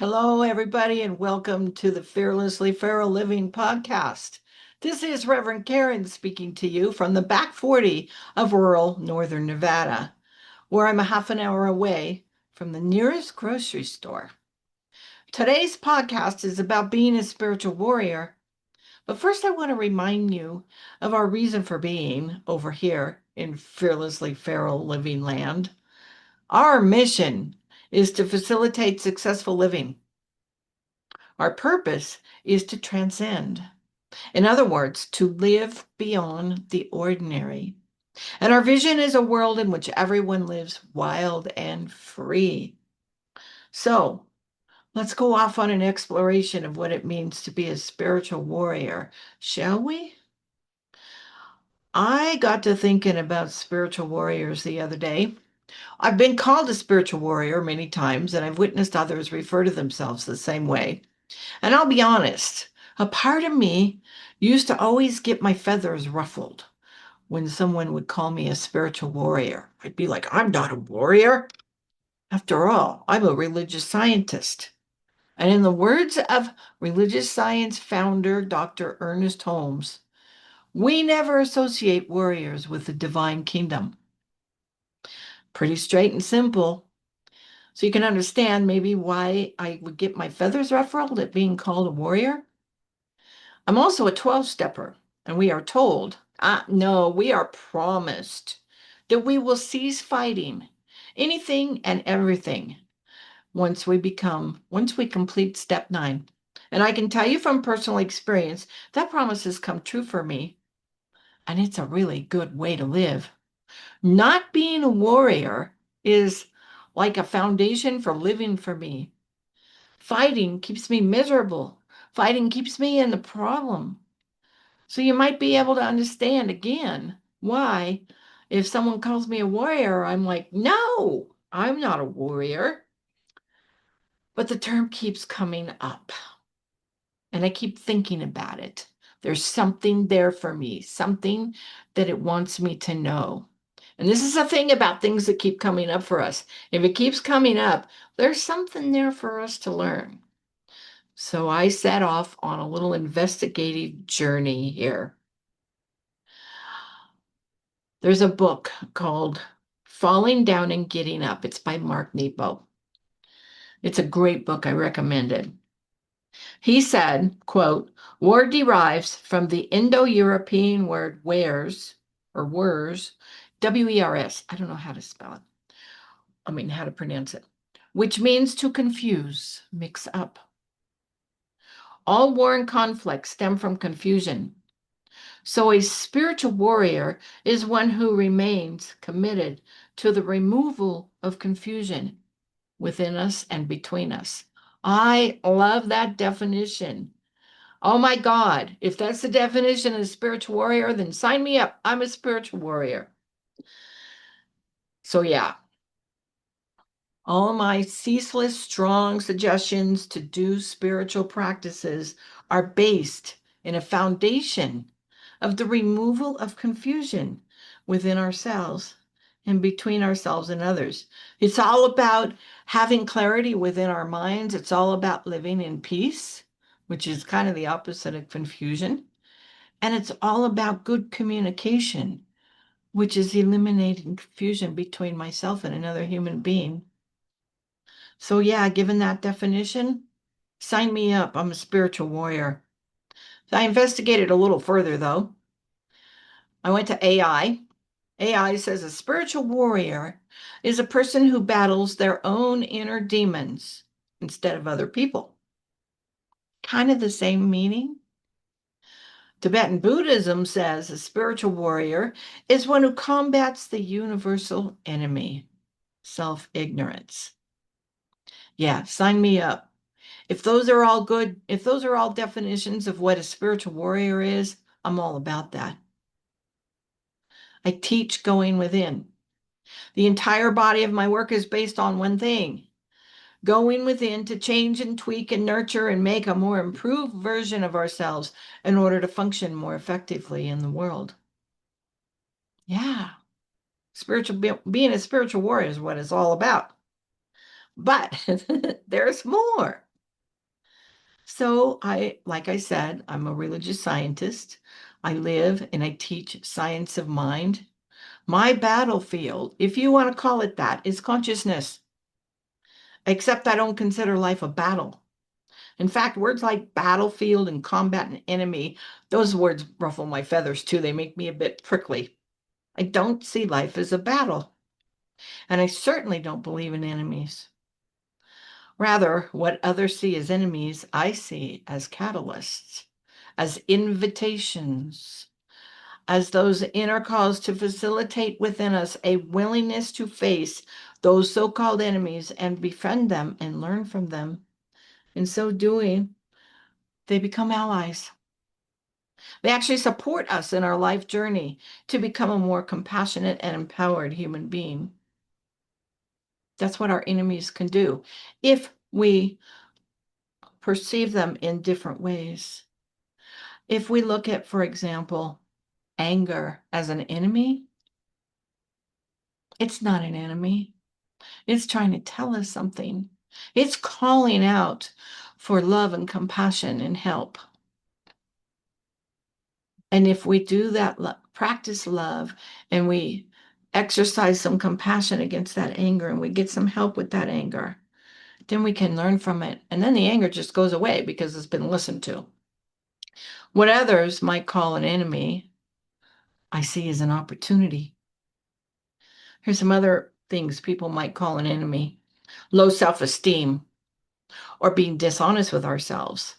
Hello, everybody, and welcome to the Fearlessly Feral Living podcast. This is Reverend Karen speaking to you from the back 40 of rural northern Nevada, where I'm a half an hour away from the nearest grocery store. Today's podcast is about being a spiritual warrior, but first I want to remind you of our reason for being over here in Fearlessly Feral Living Land. Our mission is to facilitate successful living. Our purpose is to transcend. In other words, to live beyond the ordinary. And our vision is a world in which everyone lives wild and free. So let's go off on an exploration of what it means to be a spiritual warrior, shall we? I got to thinking about spiritual warriors the other day. I've been called a spiritual warrior many times, and I've witnessed others refer to themselves the same way. And I'll be honest, a part of me used to always get my feathers ruffled when someone would call me a spiritual warrior. I'd be like, I'm not a warrior. After all, I'm a religious scientist. And in the words of religious science founder Dr. Ernest Holmes, we never associate warriors with the divine kingdom. Pretty straight and simple. So you can understand maybe why I would get my feathers ruffled at being called a warrior. I'm also a 12-stepper, and we are told, no, we are promised that we will cease fighting anything and everything once we complete step 9. And I can tell you from personal experience, that promise has come true for me, and it's a really good way to live. Not being a warrior is like a foundation for living for me. Fighting keeps me miserable. Fighting keeps me in the problem. So you might be able to understand again why, if someone calls me a warrior, I'm like, no, I'm not a warrior. But the term keeps coming up, and I keep thinking about it. There's something there for me, something that it wants me to know. And this is the thing about things that keep coming up for us. If it keeps coming up, there's something there for us to learn. So I set off on a little investigative journey here. There's a book called Falling Down and Getting Up. It's by Mark Nepo. It's a great book. I recommend it. He said, quote, war derives from the Indo-European word wares or wers, W-E-R-S. I don't know how to spell it. How to pronounce it, which means to confuse, mix up. All war and conflict stem from confusion. So a spiritual warrior is one who remains committed to the removal of confusion within us and between us. I love that definition. Oh my God, if that's the definition of a spiritual warrior, then sign me up. I'm a spiritual warrior. So yeah, all my ceaseless, strong suggestions to do spiritual practices are based in a foundation of the removal of confusion within ourselves and between ourselves and others. It's all about having clarity within our minds. It's all about living in peace, which is kind of the opposite of confusion. And it's all about good communication, which is eliminating confusion between myself and another human being. So, yeah, given that definition, sign me up. I'm a spiritual warrior. I investigated a little further, though. I went to AI. AI says a spiritual warrior is a person who battles their own inner demons instead of other people. Kind of the same meaning. Tibetan Buddhism says a spiritual warrior is one who combats the universal enemy, self-ignorance. Yeah, sign me up. If those are all good, if those are all definitions of what a spiritual warrior is, I'm all about that. I teach going within. The entire body of my work is based on one thing: going within to change and tweak and nurture and make a more improved version of ourselves in order to function more effectively in the world. Yeah, being a spiritual warrior is what it's all about. But there's more. So like I said, I'm a religious scientist. I live and I teach science of mind. My battlefield, if you want to call it that, is consciousness. Except I don't consider life a battle. In fact, words like battlefield and combat and enemy, those words ruffle my feathers too. They make me a bit prickly. I don't see life as a battle, and I certainly don't believe in enemies. Rather, what others see as enemies, I see as catalysts, as invitations, as those inner calls to facilitate within us a willingness to face those so-called enemies and befriend them and learn from them. In so doing, they become allies. They actually support us in our life journey to become a more compassionate and empowered human being. That's what our enemies can do if we perceive them in different ways. If we look at, for example, anger as an enemy, it's not an enemy. It's trying to tell us something. It's calling out for love and compassion and help. And if we do that, practice love, and we exercise some compassion against that anger, and we get some help with that anger, then we can learn from it. And then the anger just goes away because it's been listened to. What others might call an enemy, I see as an opportunity. Here's some other things people might call an enemy: low self-esteem or being dishonest with ourselves.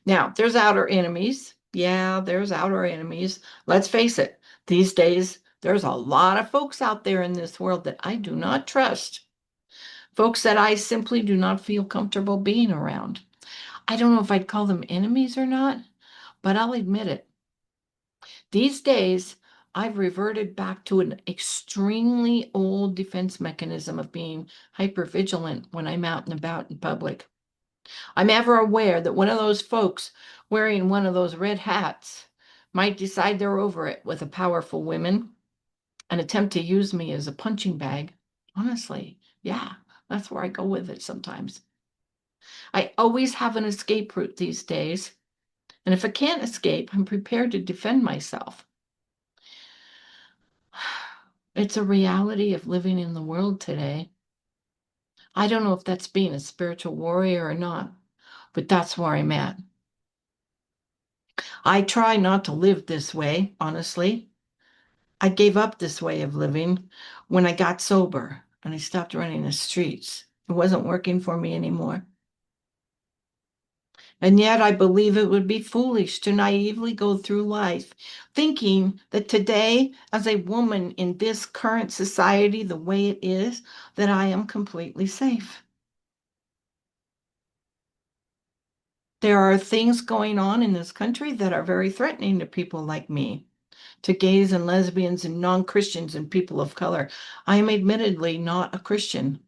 Now, there's outer enemies. Yeah, there's outer enemies. Let's face it, these days, there's a lot of folks out there in this world that I do not trust. Folks that I simply do not feel comfortable being around. I don't know if I'd call them enemies or not, but I'll admit it. These days, I've reverted back to an extremely old defense mechanism of being hypervigilant when I'm out and about in public. I'm ever aware that one of those folks wearing one of those red hats might decide they're over it with a powerful woman and attempt to use me as a punching bag. Honestly, yeah, that's where I go with it sometimes. I always have an escape route these days, and if I can't escape, I'm prepared to defend myself. It's a reality of living in the world today. I don't know if that's being a spiritual warrior or not, but that's where I'm at. I try not to live this way, honestly. I gave up this way of living when I got sober and I stopped running the streets. It wasn't working for me anymore. And yet I believe it would be foolish to naively go through life thinking that today, as a woman in this current society, the way it is, that I am completely safe. There are things going on in this country that are very threatening to people like me, to gays and lesbians and non-Christians and people of color. I am admittedly not a Christian.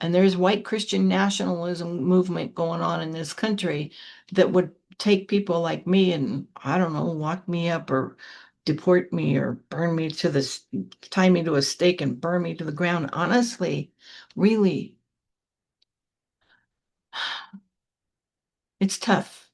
And there's white Christian nationalism movement going on in this country that would take people like me and, I don't know, lock me up or deport me or burn me to the, tie me to a stake and burn me to the ground. Honestly, really, it's tough.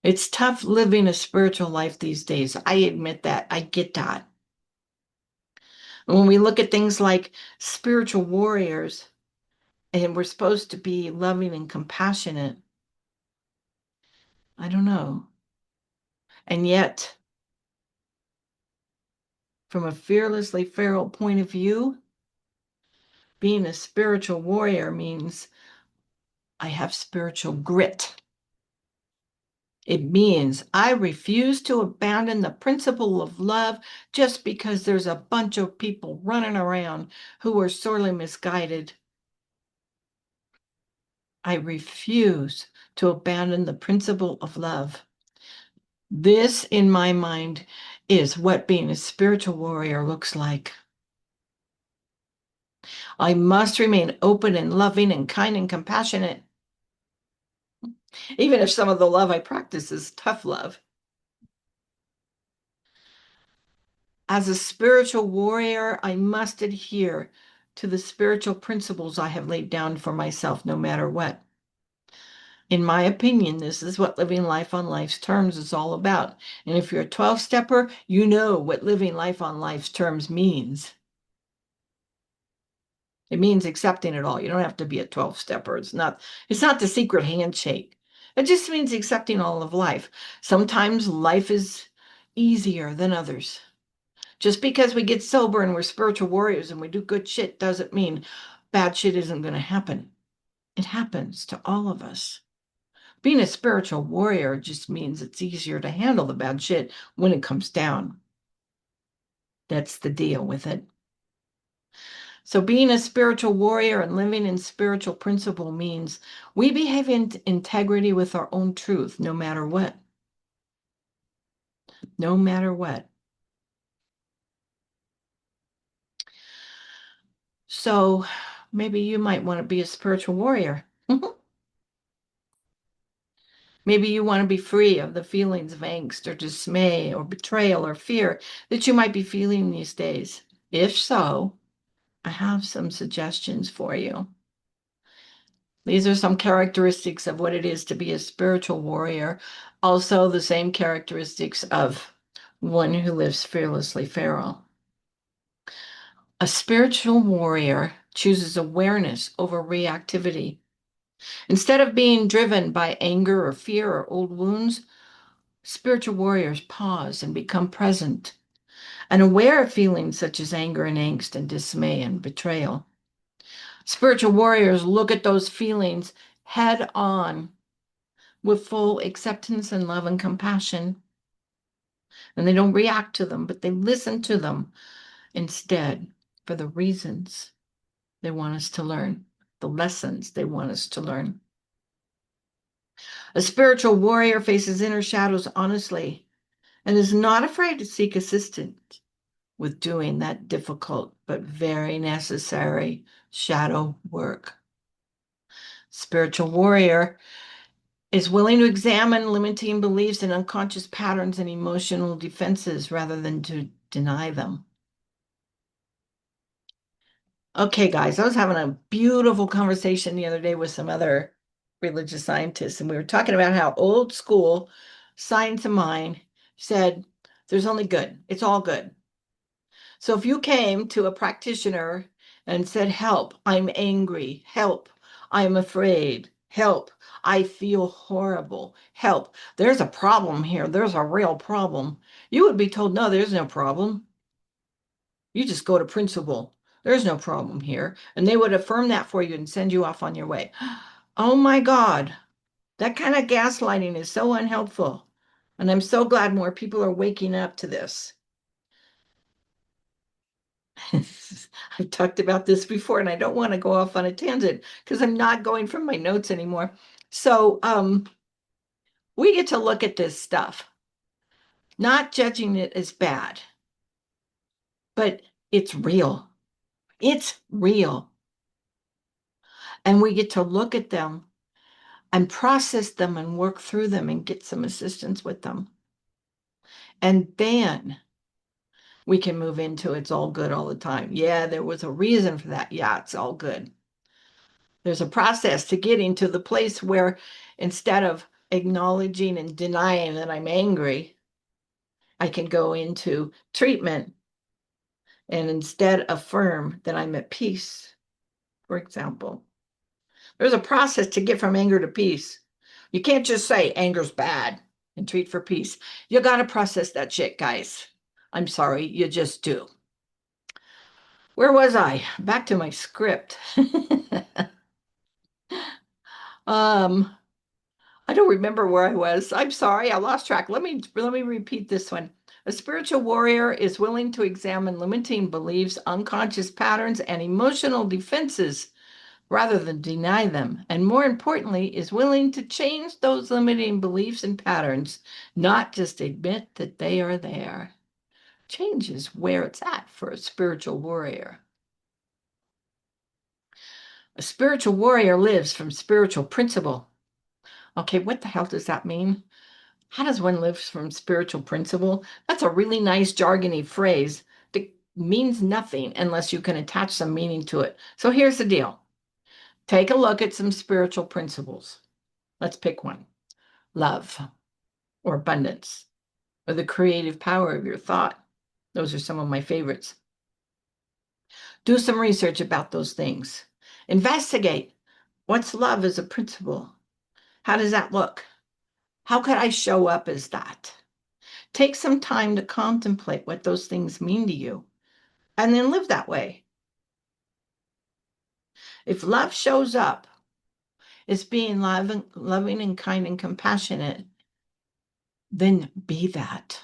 It's tough living a spiritual life these days. I admit that. I get that. And when we look at things like spiritual warriors, and we're supposed to be loving and compassionate, I don't know. And yet, from a fearlessly feral point of view, being a spiritual warrior means I have spiritual grit. It means I refuse to abandon the principle of love just because there's a bunch of people running around who are sorely misguided. I refuse to abandon the principle of love. This, in my mind, is what being a spiritual warrior looks like. I must remain open and loving and kind and compassionate, even if some of the love I practice is tough love. As a spiritual warrior, I must adhere to the spiritual principles I have laid down for myself, no matter what. In my opinion, this is what living life on life's terms is all about. And if you're a 12-stepper, you know what living life on life's terms means. It means accepting it all. You don't have to be a 12-stepper. It's not the secret handshake. It just means accepting all of life. Sometimes life is easier than others. Just because we get sober and we're spiritual warriors and we do good shit doesn't mean bad shit isn't going to happen. It happens to all of us. Being a spiritual warrior just means it's easier to handle the bad shit when it comes down. That's the deal with it. So being a spiritual warrior and living in spiritual principle means we behave in integrity with our own truth, no matter what. No matter what. So maybe you might want to be a spiritual warrior. Maybe you want to be free of the feelings of angst or dismay or betrayal or fear that you might be feeling these days. If so, I have some suggestions for you. These are some characteristics of what it is to be a spiritual warrior. Also, the same characteristics of one who lives fearlessly feral. A spiritual warrior chooses awareness over reactivity. Instead of being driven by anger or fear or old wounds, spiritual warriors pause and become present and aware of feelings such as anger and angst and dismay and betrayal. Spiritual warriors look at those feelings head on with full acceptance and love and compassion. And they don't react to them, but they listen to them instead for the reasons they want us to learn, the lessons they want us to learn. A spiritual warrior faces inner shadows honestly and is not afraid to seek assistance with doing that difficult but very necessary shadow work. Spiritual warrior is willing to examine limiting beliefs and unconscious patterns and emotional defenses rather than to deny them. Okay, guys, I was having a beautiful conversation the other day with some other religious scientists, and we were talking about how old school science of mind said there's only good, it's all good. So if you came to a practitioner and said, help, I'm angry, help, I'm afraid, help, I feel horrible, help, there's a problem here, there's a real problem, you would be told, no, there's no problem. You just go to principal. There's no problem here. And they would affirm that for you and send you off on your way. Oh my God, that kind of gaslighting is so unhelpful. And I'm so glad more people are waking up to this. I've talked about this before, and I don't want to go off on a tangent because I'm not going from my notes anymore. So we get to look at this stuff, not judging it as bad, but it's real. It's real. And we get to look at them and process them and work through them and get some assistance with them. And then we can move into it's all good all the time. Yeah, there was a reason for that. Yeah, it's all good. There's a process to getting to the place where instead of acknowledging and denying that I'm angry, I can go into treatment and instead affirm that I'm at peace, for example. There's a process to get from anger to peace. You can't just say anger's bad and treat for peace. You got to process that shit, guys. I'm sorry, you just do. Where was I? Back to my script. um, I don't remember where I was. I'm sorry, I lost track. Let me repeat this one. A spiritual warrior is willing to examine limiting beliefs, unconscious patterns, and emotional defenses rather than deny them. And more importantly, is willing to change those limiting beliefs and patterns, not just admit that they are there. Change is where it's at for a spiritual warrior. A spiritual warrior lives from spiritual principle. Okay, what the hell does that mean? How does one live from spiritual principle? That's a really nice jargony phrase that means nothing unless you can attach some meaning to it. So here's the deal. Take a look at some spiritual principles. Let's pick one. Love or abundance or the creative power of your thought. Those are some of my favorites. Do some research about those things. Investigate. What's love as a principle? How does that look? How could I show up as that? Take some time to contemplate what those things mean to you and then live that way. If love shows up as being loving and kind and compassionate, then be that.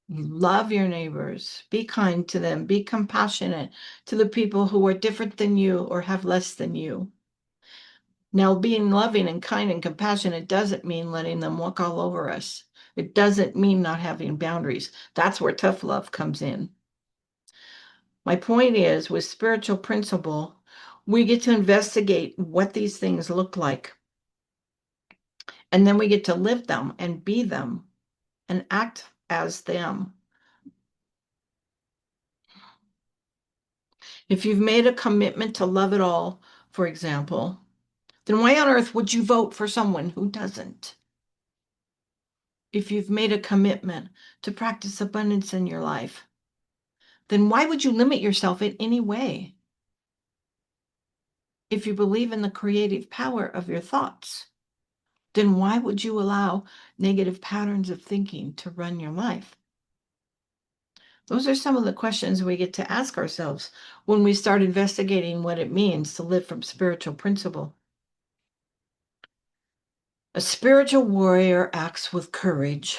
Love your neighbors, be kind to them, be compassionate to the people who are different than you or have less than you. Now, being loving and kind and compassionate doesn't mean letting them walk all over us. It doesn't mean not having boundaries. That's where tough love comes in. My point is, with spiritual principle, we get to investigate what these things look like. And then we get to live them and be them and act as them. If you've made a commitment to love it all, for example, then why on earth would you vote for someone who doesn't? If you've made a commitment to practice abundance in your life, then why would you limit yourself in any way? If you believe in the creative power of your thoughts, then why would you allow negative patterns of thinking to run your life? Those are some of the questions we get to ask ourselves when we start investigating what it means to live from spiritual principle. A spiritual warrior acts with courage.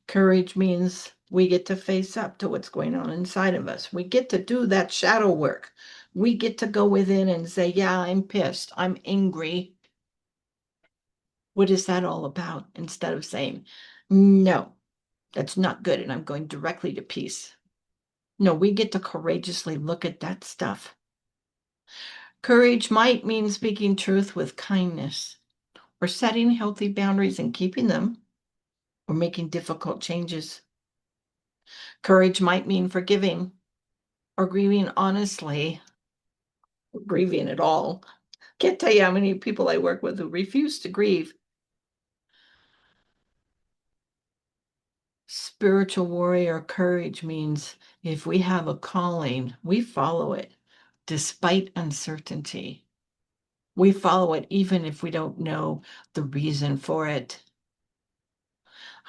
Courage means we get to face up to what's going on inside of us. We get to do that shadow work. We get to go within and say, yeah, I'm pissed. I'm angry. What is that all about? Instead of saying, no, that's not good, and I'm going directly to peace. No, we get to courageously look at that stuff. Courage might mean speaking truth with kindness, or setting healthy boundaries and keeping them, or making difficult changes. Courage might mean forgiving, or grieving honestly, or grieving at all. Can't tell you how many people I work with who refuse to grieve. Spiritual warrior courage means if we have a calling, we follow it despite uncertainty. We follow it even if we don't know the reason for it.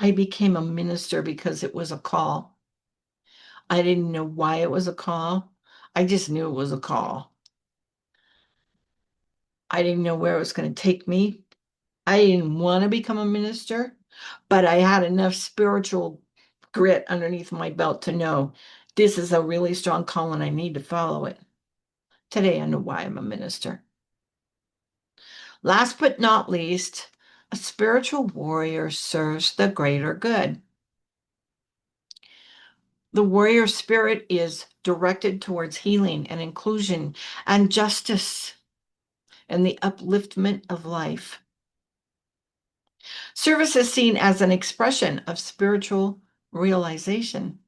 I became a minister because it was a call. I didn't know why it was a call. I just knew it was a call. I didn't know where it was going to take me. I didn't want to become a minister, but I had enough spiritual grit underneath my belt to know this is a really strong call and I need to follow it. Today, I know why I'm a minister. Last but not least, a spiritual warrior serves the greater good. The warrior spirit is directed towards healing and inclusion and justice and the upliftment of life. Service is seen as an expression of spiritual realization.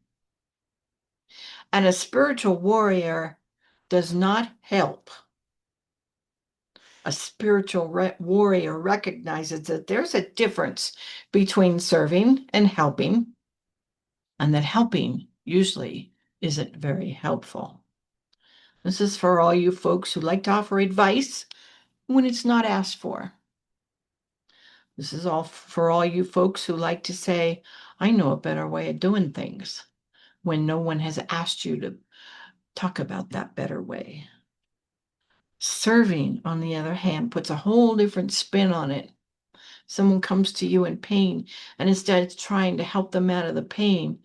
And a spiritual warrior does not help. A spiritual warrior recognizes that there's a difference between serving and helping, and that helping usually isn't very helpful. This is for all you folks who like to offer advice when it's not asked for. This is all for all you folks who like to say, I know a better way of doing things, when no one has asked you to talk about that better way. Serving, on the other hand, puts a whole different spin on it. Someone comes to you in pain, and instead of trying to help them out of the pain,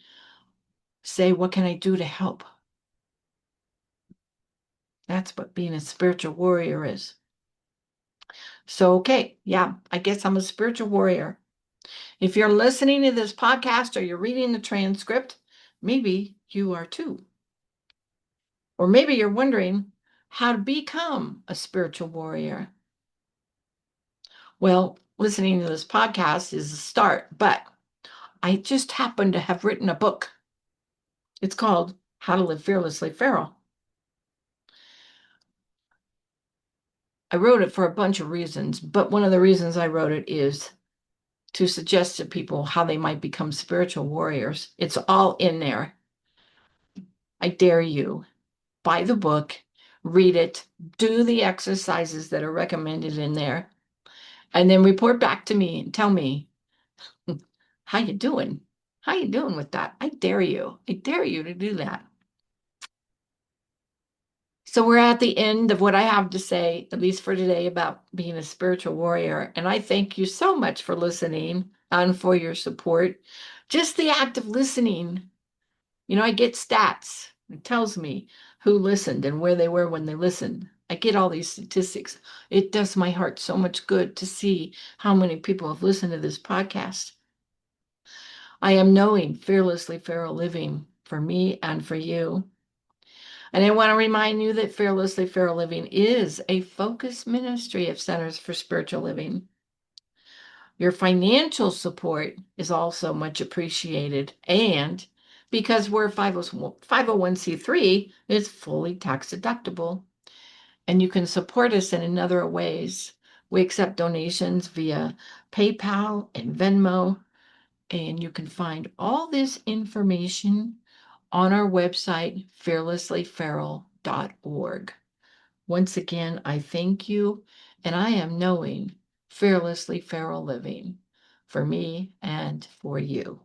say, what can I do to help? That's what being a spiritual warrior is. So, okay, yeah, I guess I'm a spiritual warrior. If you're listening to this podcast or you're reading the transcript, maybe you are too. Or maybe you're wondering how to become a spiritual warrior. Well, listening to this podcast is a start, but I just happen to have written a book. It's called How to Live Fearlessly Feral. I wrote it for a bunch of reasons, but one of the reasons I wrote it is to suggest to people how they might become spiritual warriors. It's all in there. I dare you. Buy the book, read it, do the exercises that are recommended in there, and then report back to me and tell me how you doing. How you doing with that? I dare you. I dare you to do that. So we're at the end of what I have to say, at least for today, about being a spiritual warrior. And I thank you so much for listening and for your support. Just the act of listening. I get stats. It tells me who listened and where they were when they listened. I get all these statistics. It does my heart so much good to see how many people have listened to this podcast. I am knowing Fearlessly Feral Living for me and for you. And I want to remind you that Fearlessly Feral Living is a focused ministry of Centers for Spiritual Living. Your financial support is also much appreciated. And because we're 501c3, it's fully tax deductible. And you can support us in other ways. We accept donations via PayPal and Venmo. And you can find all this information on our website, fearlesslyferal.org. Once again, I thank you, and I am knowing Fearlessly Feral Living for me and for you.